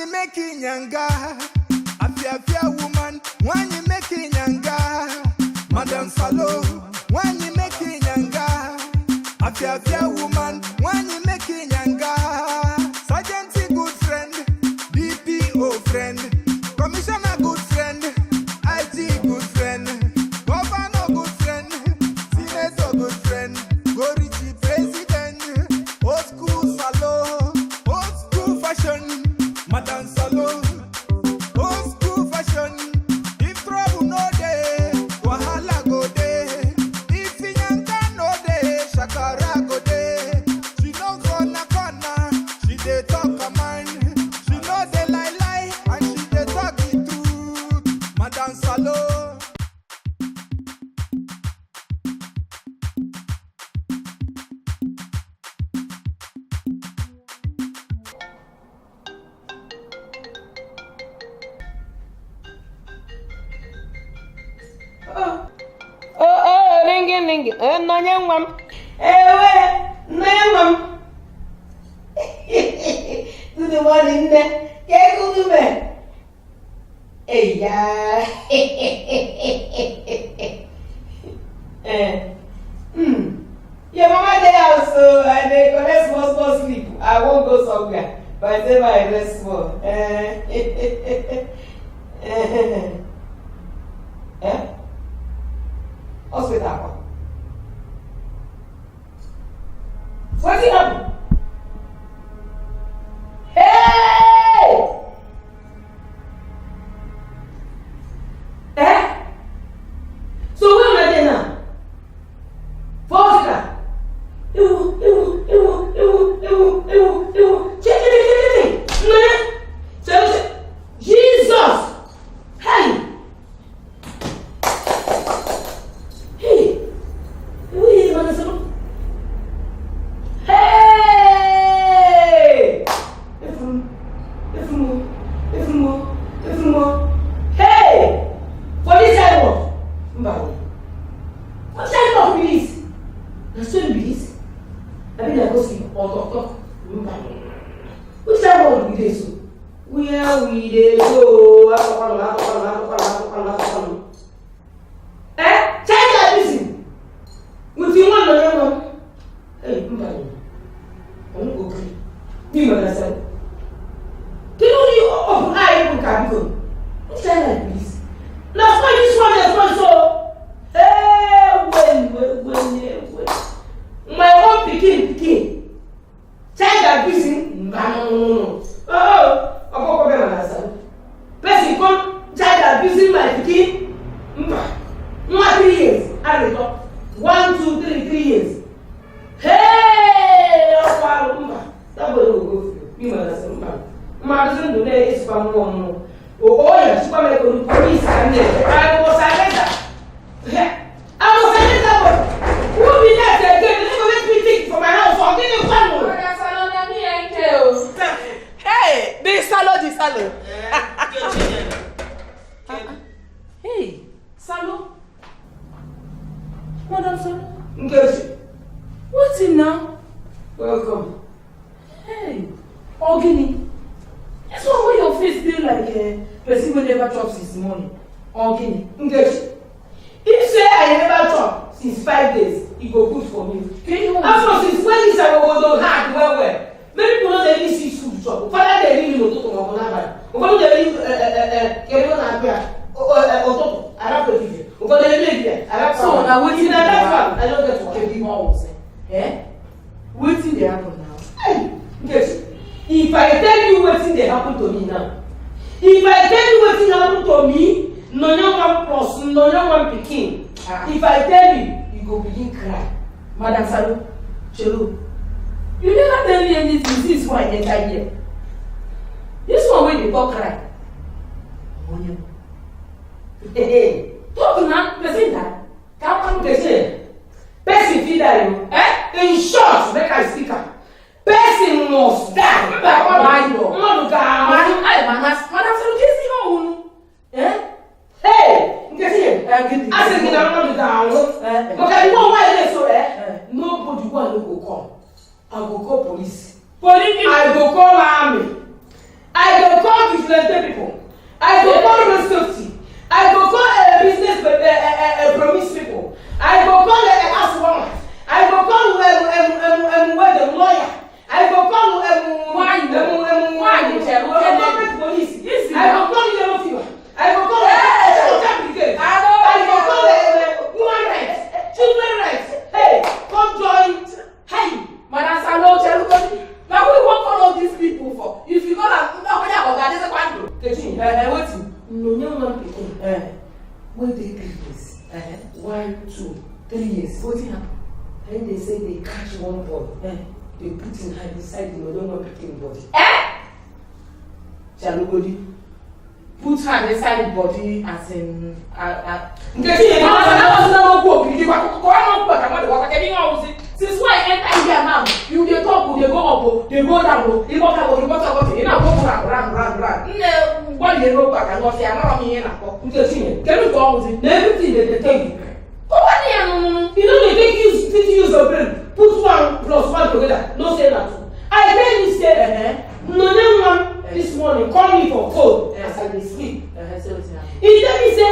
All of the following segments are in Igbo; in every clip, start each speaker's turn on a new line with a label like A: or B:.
A: Making yanga, a woman, when you making yanga, Madam Salo, when you making yanga, a woman, when you making yanga, Sergeant good friend, DPO friend, Commissioner good friend, IT good friend, Governor good friend, Senator good friend, Gorichi President, old school Salo, old school fashion. Madam Salo, old school fashion. If trouble no day, wahala go day. If yanga no day, shakara go day. She no corner, she dey talk her mind. She no dey lie, and she dey talk the truth. Madam Salo.
B: Ringing. No young one. No young one. To the one in there. Get go to bed. Hey, yeah. Your mama there also, and they collect small sleep. I won't go somewhere. But I say my rest small. Hospital. What's it happen? Hey! So where am I there now? For hospital. Jesus! Hey! Where we dey go? Check that busy. With you one no. Hey, I'm go clean. Me myself. Can you open eye you can go? What's that like this? Now why this one is not so? Hey, well. My own pikin. Check that busy. No. Oh. Person come child abusing my pikin. 3 years. I dey talk. 1, 2, 3 years. Hey, that boy will go through. You understand? Doesn't do that. It's for more. Oh yeah, super police and I was silent. Who be that again? They go make me think for my house. I'll give you one more. Hey, this Salo. Hey, Salo. Madam Salo. Engage. What's in now? Welcome. Hey, Ogini. This one where your face feel like a person who never chops his money. Ogini. Engage. If say I never chop since 5 days, it go good for me. After since when is I go do hard well. Many people don't really see food chop. Father they really know to come on that. Because they really carry on and bear. I have to give you. Because they live here. I have to. So now waiting that one. I don't get to carry more. Waiting they happen now. Hey, yes. If I tell you waiting they happen to me now. If I tell you waiting happen to me, no one plus, no one picking. If I tell you, you go begin cry. Madam Salo, Chelo. You never tell me anything. This is why I enter here. This one when they talk right. Hey, talk now. Person that come person. Person feel that you. In short, make I speak up. Person must die. Why you? No, Madam Salo, this is your own. Hey, I said, get down. Because you know why they so nobody want to go come. I go call police. I go call army. I go call vigilante people. I go call road safety. I go call business promise people. I go call house woman. I go call the lawyer. I go call corporate police. I go call yellow fever. I go call brigade. I go call human rights, children rights. Hey, come join. Hey, Madam Salo, now we want all of these people for. If you go like, there's a quadro. Waiting. No, wait 3 years. 1, 2, 3 years. What happened? Then they say they catch one boy. They put him hide beside him. They don't want to pick him body. Chalugodi. Put her inside the body as in. Since when I enter here now, you they talk, they go up, they go down, they go down, you know, go run. What you know back and not say, I'm not here now. Can you go with it? Everything they take you. You know, they take use your brain. Put 1 + 1 together. No say that. I tell you, say, no one this morning call me for code as I sleep. He tell me, say,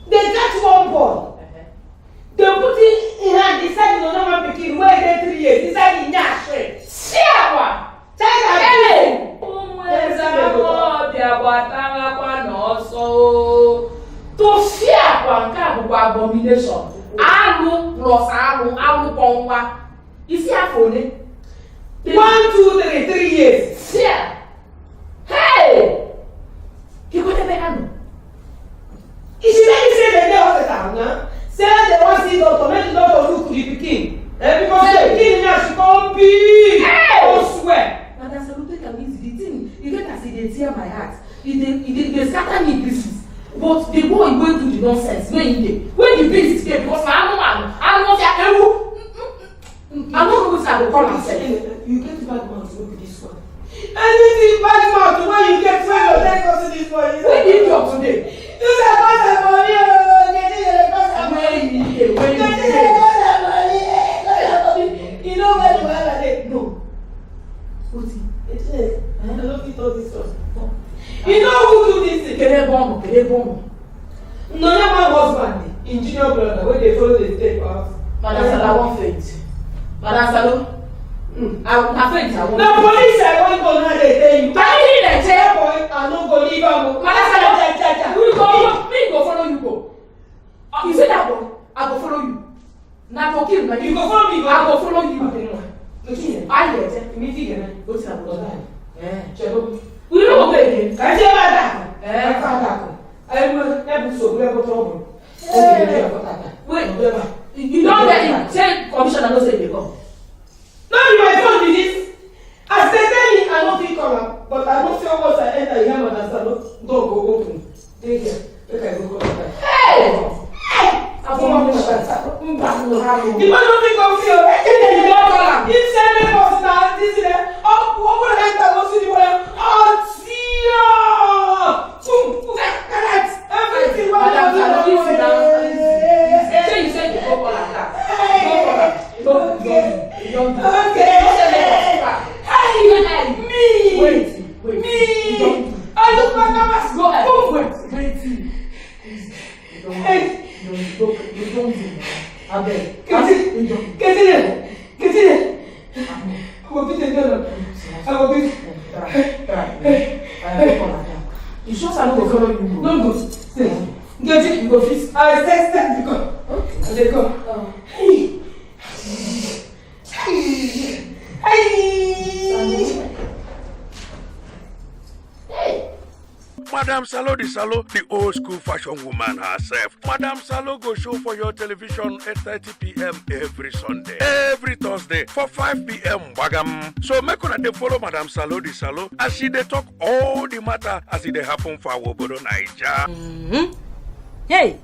B: they catch one boy. They put it in hand, decide no one picking where they 3 years. Decide in Nash. Siapa? To fear one abomination. Alu plus alu pongwa. Is he a phone? 1, 2, 3 years. Fear. Hey! You got a better. Is she let me say the day of the town, huh? Say they want to see doctor, make the doctor look the pikin. Because the pikin now she come big. Hey! Oh, swear. Madam Salute can easy. The thing, you get as they tear my heart. They scatter me in pieces. But the boy going through the nonsense. When the beast came, because I'm not there. I'm not going to call myself. You get bad mouth, look at this one. Anything bad mouth, when you get friend of that person this one. When did you talk today? You said, "What's the money? You know where you are like no. What's it? I don't fit all this stuff. You know who do this thing? Kele bomb. No, that my husband, engineer brother, when they follow the state house. Madam Salo, I want faint. Madam Salo, I faint. The police I want to know they tell you. Can you hear that? Boy, I don't go leave him. Madam Salo, you go, me go follow you go. You say that boy, I go follow you. Now for kill, you go follow me. I go follow you. I get me figure. What's that? We don't go again. Can you hear that? I will never so we have a problem. Wait, you don't get it. Tell commissioner no say they come. No, my phone is this. I said tell me I don't feel come up, but I don't feel once I enter here and Salo don't go open. Take care. Make I go come back. Hey! The man don't think of you. If seven was now, this is it. Oh, what would I enter? What's the one? Oh, everything was you said you go like that. Don't. Okay. Me. Wait. Me. I look like I must go. Wait. Hey. You don't do that. I beg. Get in there. I will beat the girl. I will beat. You sure I don't follow you? Don't go. Stay. Get it. You go fix. I said stand. You go. Okay. They go. Hey.
C: Madam Salo, the old school fashion woman herself. Madam Salo go show for your television at 8:30 p.m. every Sunday, every Thursday for 5 p.m. Wagam. So make una dey follow Madam Salo as she dey talk all the matter as it dey happen for our Obodo Naija.
D: Hey,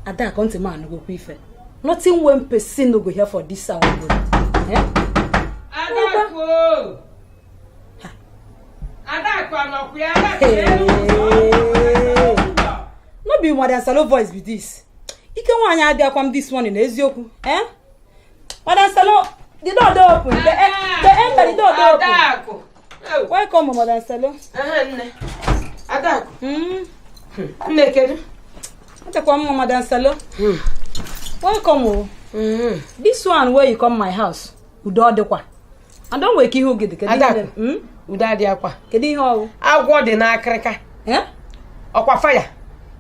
D: Ada come to man go quife. Nothing when person no go here for this sound. No be Madam Salo voice be this. You can want ya come this one in Ezioku. Madam Salo, the door open. The enter the door open. Welcome, Madam Salo.
B: Ada. Nne kedu?
D: Welcome, Madam Salo. Welcome. This one where you come my house. Udo dekwa. I don't wake you get the
B: Ada. Udo dey akwa.
D: Kedu ihe owu?
B: Agwo dị na akrika.
D: Okwa
B: fire.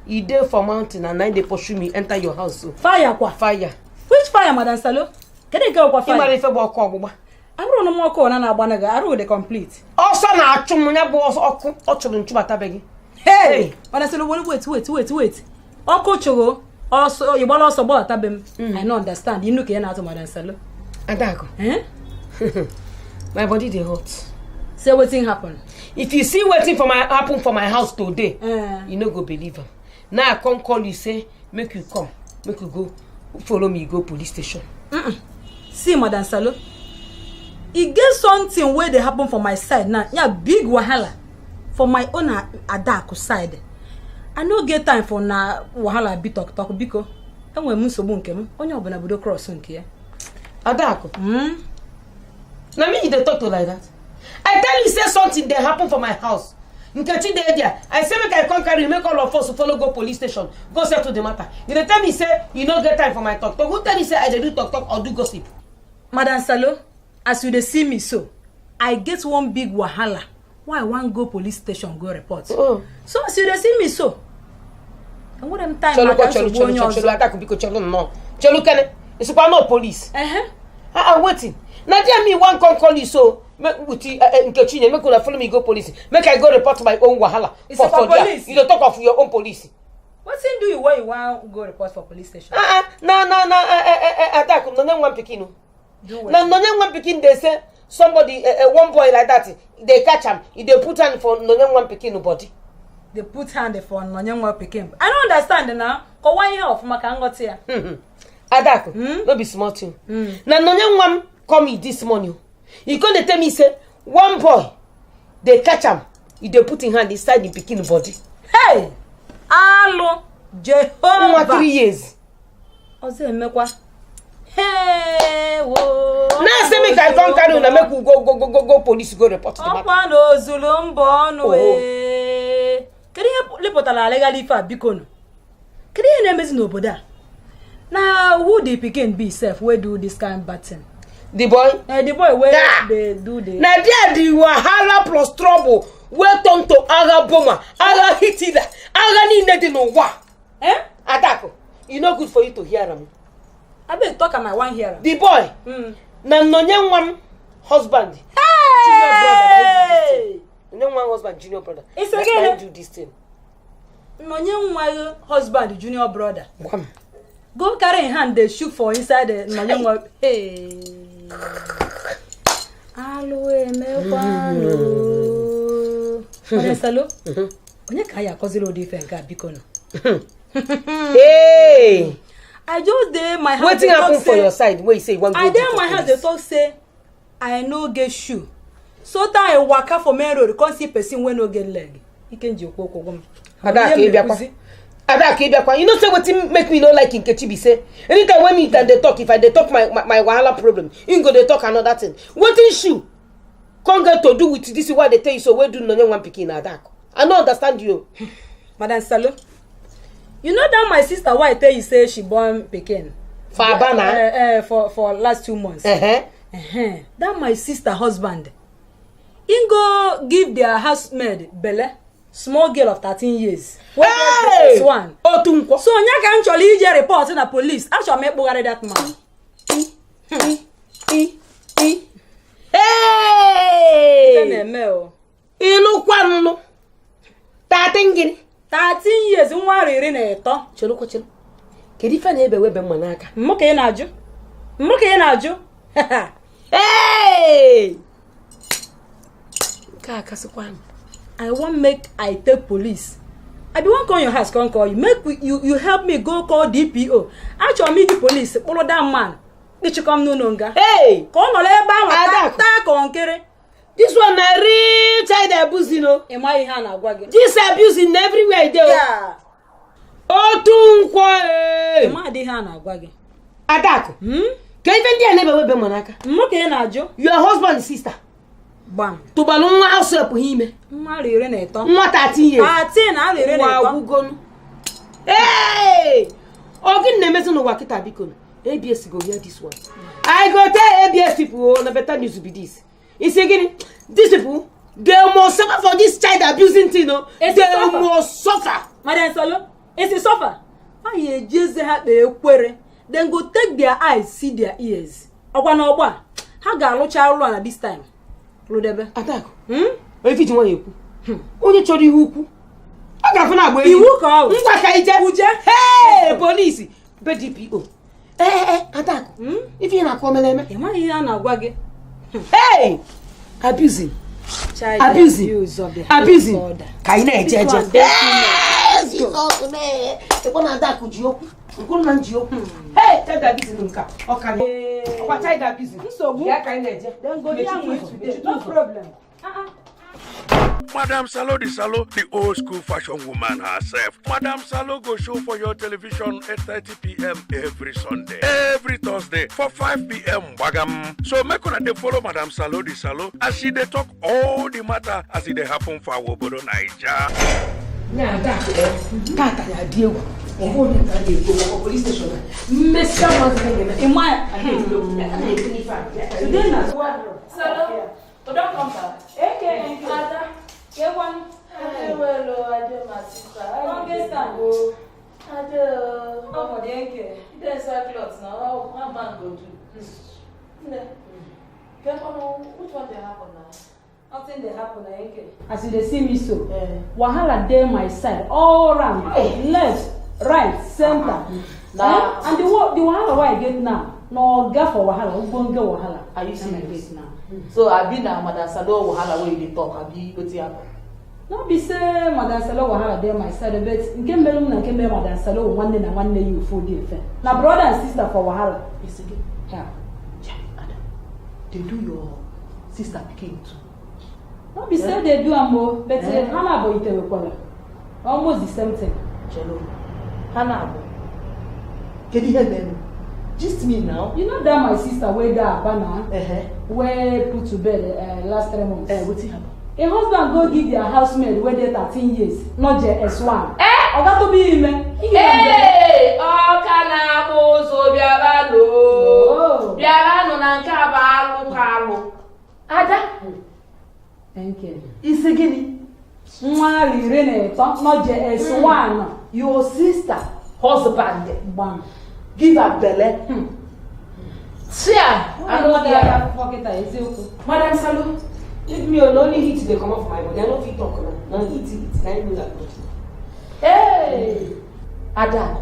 B: You dey for mountain and now they pursue me enter your house.
D: Fire kwa.
B: Fire.
D: Which fire, Madam Salo? Kedu nke okwa fire?
B: Imara ife bụ ọkụ ọgbụgba.
D: Arụ no mo ko na agba na ga arụ the complete.
B: Ọsọ na-achụ m nya bụ ọkụ ọ chụrụ nchụbatabeghị.
D: Hey, Madam Salo, wait. Ọkụ chụrụ also you want also about tabem. I don't understand. You know ke na to Madam Salo.
B: Adako. My body dey hot.
D: Say wetin happen.
B: If you see waiting for happen for my house today, you no go believe am. Now I come call you say make you come, make you go follow me go police station.
D: See Madam Salo. E get something where they happen for my side now. Yeah, big wahala for my own Adako side. I no get time for na wahala bi talk biko. Enwe m nsogbu nke m. Onye obuna budo cross nke ya.
B: Adako. Na me you dey talk to like that. I tell you say something dey happen for my house. Nkechi dey there. I say make I come carry make all of us to follow go police station. Go settle the matter. You dey tell me say you no get time for my talk. Who tell you say I dey do talk or do gossip?
D: Madam Salo, as you dey see me so, I get one big wahala. Why I want go police station go report? So as you dey see me so, and what them time
B: cholo Adako biko cholo no. Cholo kene. It's no police. Waiting. Now tell me one come call you so make with Nkechi make una follow me go police. Make I go report my own wahala.
D: It's for police.
B: You don't talk of your own police.
D: What thing do you when you want go report for police station?
B: No. Attack. No one pikin. No one pikin. They say somebody one boy like that. They catch him. They put hand for no one pikin body.
D: They put hand for no one pikin. I don't understand now. Cause one year of makangot here.
B: Adako. No be small thing. Now no one call me this morning. You gonna tell me say one boy they catch him. They put in hand inside the pikin body.
D: Hey, allo Jehovah.
B: 3 years.
D: Oze mekwa. Hey, wo.
B: Now say make I come carry una make we go police go report the matter.
D: Opa no zulumbo no e. Kedi lepotala legal ifa bikono. Kedi na emezi no boda. Now who the pikin be self we do this kind of bad thing?
B: The boy?
D: The boy where they do the.
B: Now there the wahala plus trouble. Where turn to aga boma, aga hitida, aga ni nedi no wa. Adako, you no good for you to hear him.
D: I be talk am I want hear.
B: The boy. Na nonye one husband.
D: Hey!
B: Junior brother. Nonye one husband, junior brother.
D: It's again
B: do this thing.
D: Nonye one husband, junior brother. Go carry in hand they shoot for inside the nonye one. Hey. Aloe mewano. Madam Salo. Onye kaya kozilo different ka bikono.
B: Hey.
D: I just dey my house.
B: Wetin happen for your side where you say you want go?
D: I dey my house they talk say I no get shoe. So that I waka for main road come see person wey no get leg. Ikenji okoko gom.
B: Adaka Ibiakwa. You know say wetin make me no like Nkechi be say anytime when me and they talk, if I dey talk my wahala problem, you go dey talk another thing. Wetin shoe come get to do with this is what they tell you so we do no one pikin Adako. I no understand you.
D: Madam Salo. You know that my sister why I tell you say she born pikin.
B: For Abana?
D: For last 2 months. That my sister husband. He go give their housemaid Belle, small girl of 13 years.
B: Hey!
D: One. So nya can actually ije report in the police. Actually make bugare that man.
B: Hey!
D: Meo.
B: Inu kwanu. 13 gini.
D: 13 years nwa riri na eto.
B: Chelo. Kedu ife na ebe webe mma n'aka?
D: Mmoke ị na-ajụ.
B: Hey!
D: I want make I take police. I be one call your house, come call you. You help me go call DPO. Actually, meet the police. Follow that man. Did you come no longer?
B: Hey!
D: Come on, let
B: this one na real child abuse, you know.
D: Am I hand agwagi?
B: This abusing everywhere there.
D: Yeah.
B: Otunkwa.
D: Am I the hand agwagi?
B: Adako. Can even there never webe manaka?
D: Mmoke na ajo.
B: Your husband's sister.
D: Bam.
E: To balloon house up him.
D: Marry Reneto.
E: What 13 years?
D: 13, I'll read it.
E: Hey! Ogin Nemeso no Wakita Bicon. ABS go hear this one. I go tell ABS people on a better news to be this. It's again, these people, they must suffer for this child abusing thing, no? They must suffer.
D: Madam Salo, it's a suffer. I just have the query. Then go take their eyes, see their ears. Oba. How got child run at this time? Rodebe.
E: Attack. If you want you. Only chori huku. I got for
D: You walk out.
E: Hey, police. BDPO. Attack. If you're not coming,
D: am I here now?
E: Hey! Abusing.
D: Child
E: abuse of the abusing. Kaine jeje.
D: Yes,
E: you know me. The one that could you. Hey, tell that abusing nka. Okay. What child abusing? So yeah, kaine jeje. Then go today. No problem.
C: Madam Salo the old school fashion woman herself. Madam Salo go show for your television at 8:30 p.m. every Sunday. Every Thursday for 5 p.m. Bagam. So make una dey follow Madam Salo as she dey talk all the matter as it dey happen for Obodo Naija.
E: Nya Tata ya diewu. Obo ni ka dey go police station. Mr. Mozambique. In my today na
B: Salo, don't come back. Okay, Ada. Get one. Well, I do my sister.
D: Longest time.
B: I do.
D: Oh, for the anchor.
B: There's a clothes now. How man go do? Get one. Which one they happen now?
D: Nothing they happen, anchor. As you see me so, wahala dey my side all round, left, right, center. And the wahala why I get now. No get for wahala, ogbonge wahala.
B: Are you serious now? So I been now Madam Salo wahala where you talk. I be wetin happen.
D: No be say Madam Salo wahala dey my side, but nke melum na nke me Madam Salo one day you full dey fair. Na brother and sister for wahala.
B: Yes again.
D: Yeah.
B: Adam. They do your sister pikin too.
D: No be say they do am o, but Hannah boy ite we kwala. Almost the same thing.
B: Chelo. Hannah boy. Can you hear them? Just me now.
D: You know that my sister wey that Abana, wey put to bed last 3 months.
B: What happened?
D: A husband go give their housemaid wey dey 13 years, not just S1. Oga to be him.
B: Hey, kana bozo biarano. Biarano na nka ba alu. Ada.
D: Thank you.
B: Isegini.
D: Nwa rire not just S1.
B: Your sister husband
D: bam.
B: Give her belly. See, I know that.
E: Madam Salo, if me only hit they come off my body, I don't feel talk now. Now eat it. Now you know that.
B: Hey, Ada.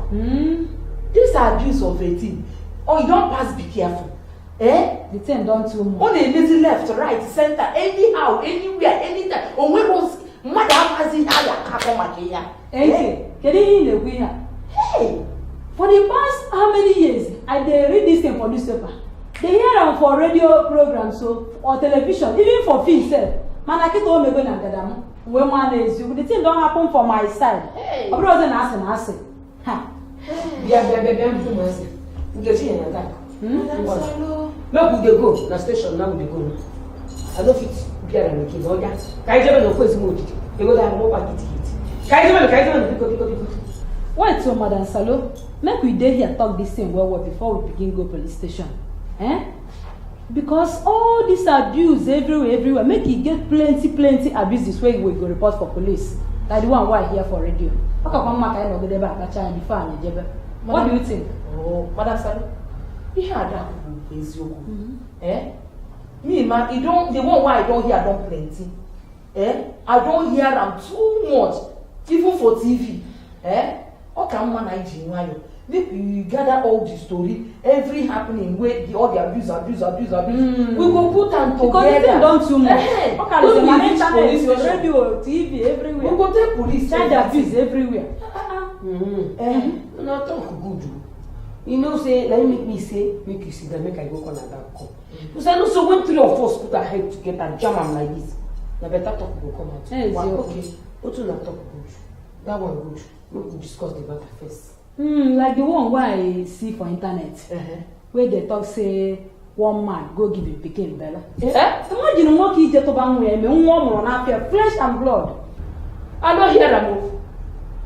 B: This abuse of 18. Oh, you don't pass. Be careful.
D: The thing don't too much.
B: Only lazy left, right, center, anyhow, anywhere, anytime. Oh, where was Madam Azihaya Kakomakia?
D: Hey, can you hear the winner?
B: Hey.
D: For the past how many years I read this thing for newspaper. They hear them for radio programs so or television, even for film self. Man, I keep on me going and them. When one is you, the thing don't happen for my side.
B: Hey.
D: I wasn't asking. Ha.
E: Yeah, we get here and that. No, we go. Na station now we go. I don't fit beer and kids. Oh yeah. Kaijeme no kwezi moji. You go there no packet. Kaijeme because.
D: Wait, so Madam Salo, make we dey here talk this thing well before we begin go police station. Because all this abuse everywhere, make it get plenty abuse this way we go report for police. That the one why here for radio. What do you think?
B: Oh, Madam Salo, you hear that is you. Me man, you don't. The one why I don't hear don't plenty. I don't hear them too much, even for TV. Okay, man, I genuine. Maybe you gather all the story, every happening where all the abuse. We go put them together.
D: Because they don't too much.
B: Okay,
D: there's an internet, radio, TV, everywhere.
B: We go take police.
D: Child abuse everywhere.
E: No talk good. You know, say, let me say, make you see that, make I go on that call. Because I know, so when 3 of us put our head together and jam them like this, now better talk will come out.
D: Okay.
E: What do not talk good? That one good. We will discuss the matter first.
D: Like the one where I see for internet, where they talk say one man go give him pikin bella. Imagine what he did to bang me one more after flesh and blood.
B: I don't hear them.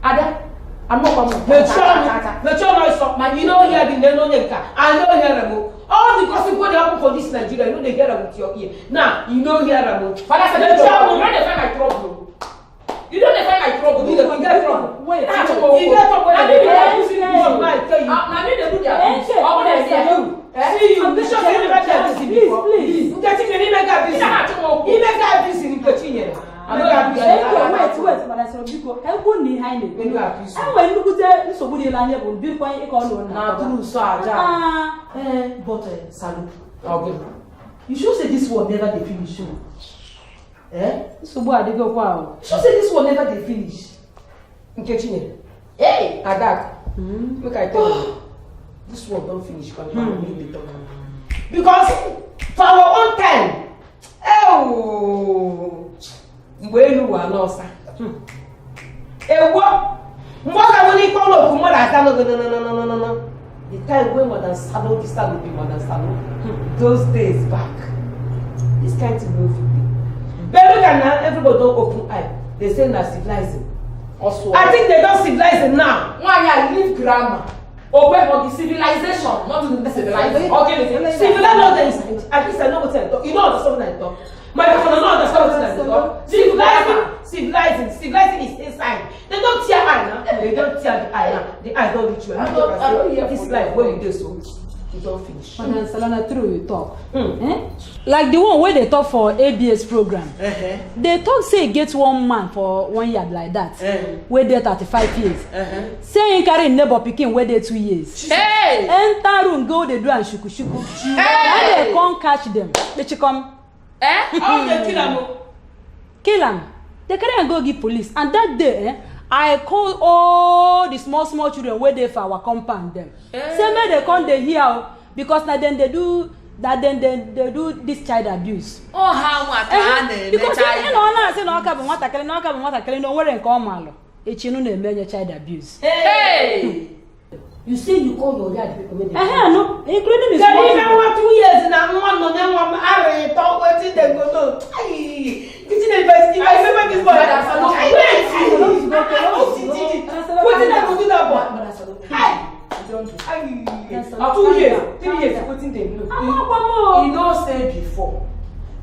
B: Ada, I'm not one. The child stop man. You know here the no yenka. I know here them. All the gossip what happen for this Nigeria, you know they hear them with your ear. Now you know here them. But I said the child will not defend my trouble. You don't defend my trouble. You get trouble. Wait, you get trouble. I need to do this. I need to do that. I want to see you. See you. Please. You get it. You make a business. You make a business in Virginia.
D: Wait, but I said, because I won't need behind it. And when you could tell somebody like you will be quite a color now.
B: But salute. You should say this one never they finish.
D: So why they go wow?
B: You should say this one never they finish. Nkechine. Hey, Adak. Look, I tell you, this one don't finish. Because for our own time, mgbe elu wa n'ọsa ewo mgbe ka woni ko lo ku mo da no the time when Madam Salo this time will be Madam Salo those days back this kind of movie but look at now everybody don't open eye they say na civilizing also I think they don't civilizing now why I leave grammar open for the civilization not the civilization okay civilization at least I know what I talk you know understand what I talk. My people don't understand what civilizing is inside. They don't tear eye now. They don't tear the eye now. The eye don't reach you. I don't hear this life when we do so. You don't finish.
D: Madam Salona, true you talk. Like the one where they talk for ABS program. They talk say get one man for 1 year like that. Where they 35 years. Say in carry neighbor picking where they 2 years. Hey! Enter room go they do and shuku. Then they come catch them. They come.
B: How they kill him?
D: Kill him. They carry and go give police. And that day, I call all the small children where they for our compound them. Say me they come they hear because now then they do that then they do this child abuse.
B: Oh how much?
D: Because you know na say no ka be nwata kele no were nke o malo. Echi no na eme child abuse.
B: Hey! You say you call your dad people when they
D: no, including his
B: mom. Even 2 years now, one no them one are talk wetin dem go do. This is the best. I remember this boy. Wetin dem go do that boy? Hi. 2 years, 3 years wetin dem know. You know say before.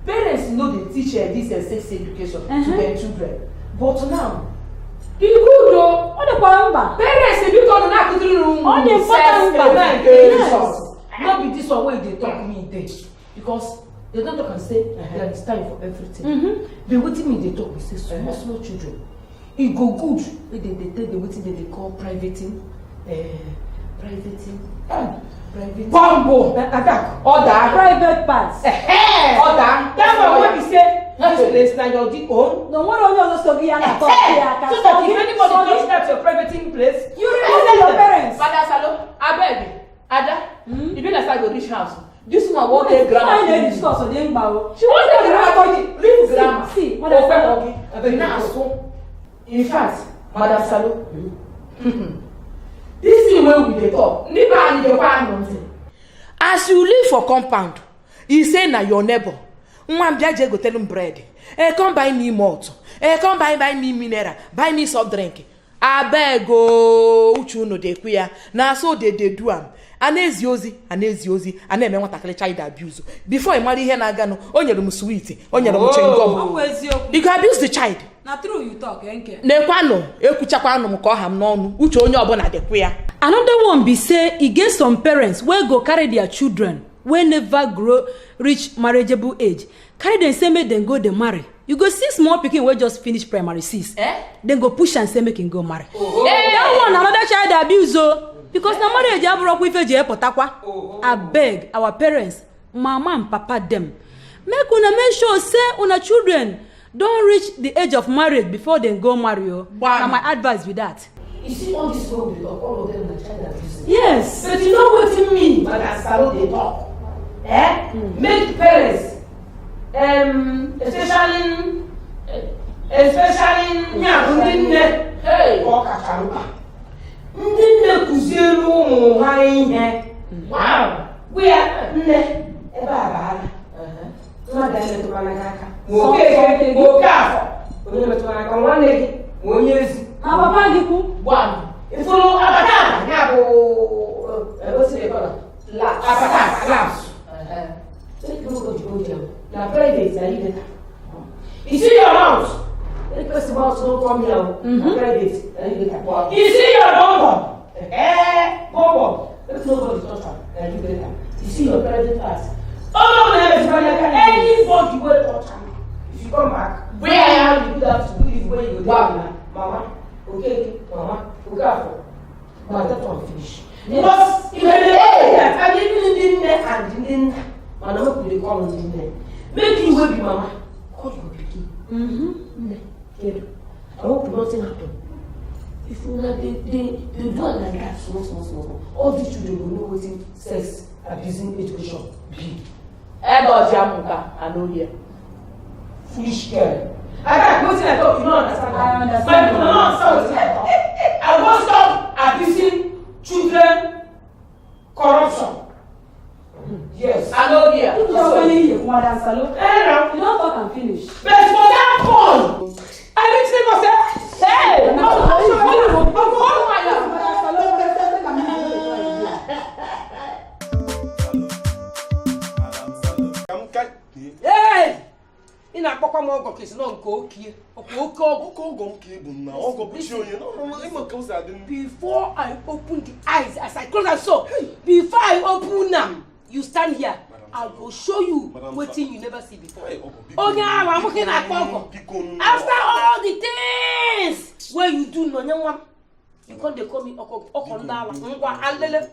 B: Parents know they teach this sex education to their children. But now you good though.
D: What the number?
B: Parents, if you don't know, not
D: the important
B: not be this one way they talk me there because they don't talk and say there is time for everything. They waiting me they talk. We say small children. It go good. They take the waiting they call privating. Bambo, attack, order,
D: private parts.
B: Order. That's what we say. This place now your own.
D: No one of those to be an
B: so that if anybody goes to your private place,
D: you remember your parents.
B: Madam Salo, I beg, Ada, if you decide to reach house, this one won't take grammar.
D: They discuss on the Mbao.
B: She won't take grammar. Leave grammar.
D: See, Madam Salo.
B: In fact, Madam Salo, this is where we dey talk. As you live for compound, you say na your neighbor. One biaje go tell him bread. Come buy me malt. Come buy me mineral. Buy me soft drink. I beg uchu no dey queer. Na so they do am. Anezi ozi, ane me want to child abuse. Before you marry here na gano, onyere mu sweet, onyere mu chewing. You can abuse the child.
D: Na true you talk, enke.
B: Nekwano, ekuchakwa anu ko ham n'onu. Uche onye obona dey queer.
D: Another one be say e get some parents wey go carry their children wey never grow reach marriageable age. Carry them say make them go dey marry. You go see small pikin wey just finish primary 6. Then go push and say make him go marry. That one another child abuse o. Because na marriage aburo ku ife je potakwa. Abeg our parents, mama and papa them. Make una make sure say una children don't reach the age of marriage before they go marry. Na my advice with that.
B: You see all this road they talk, all of them na child abuse.
D: Yes.
B: But you know what you mean by that salon they talk. Make parents especially nne or kakaruka. Ndị nne kuzielu ụmụ ha ihe. Wow. We are nne
E: metụrụ aka. Nwoke afọ. Onye metụrụ aka nwanne gị, onye ezi.
D: Na papa gị kwu.
E: Gbam. Ifuru abata ya bụ osi ekọla. Abata labs. Na private na you later. You see your house. The person wants to come here. Private na you later. You see your bonbon. Bonbon. Let nobody touch am na you later. You see your private house. Oh no, anybody will touch am. If you come back, where I am, you do that to do this way you go down now. Mama, okay, mama, look out for. But that one finish. Because if you dey that, I'm living in there and in man, I'm not going to call on in there. Make you wait, mama. Call your pikin. I hope nothing happen. If you not they do like that, small. All these children will know what sex abusing education be. About Jamuka, I know here. Foolish girl. I can't go to that talk, you don't understand. I understand. But you don't understand what I talk. I won't stop abusing children, corruption. Yes, I know here.
D: You don't really hear Madam Salo. You don't talk and finish.
E: But for that one, I need to go say, hey, no, hey, ina akpọkwa m ọgọ kesi nọ nke okie oke ọgọ nke bụ na ọgọ bụ chi onye ịma ka o si adị. Before I open the eyes as I close am so, before I open them, you stand here. I will show you wetin you never see before. Onye ahụ amụke na akpọ ọgọ. After all the things wey you do n'onye nwa m, you come dey call me ọkọ ndị ala ngwa alele.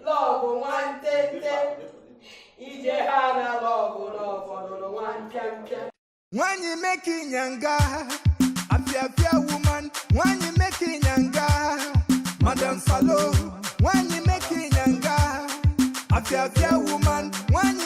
B: Love one tente. Ije hana love one piam.
A: When you making yanga, afia woman. When you making yanga, Madam Salo. When you making yanga, afia woman. When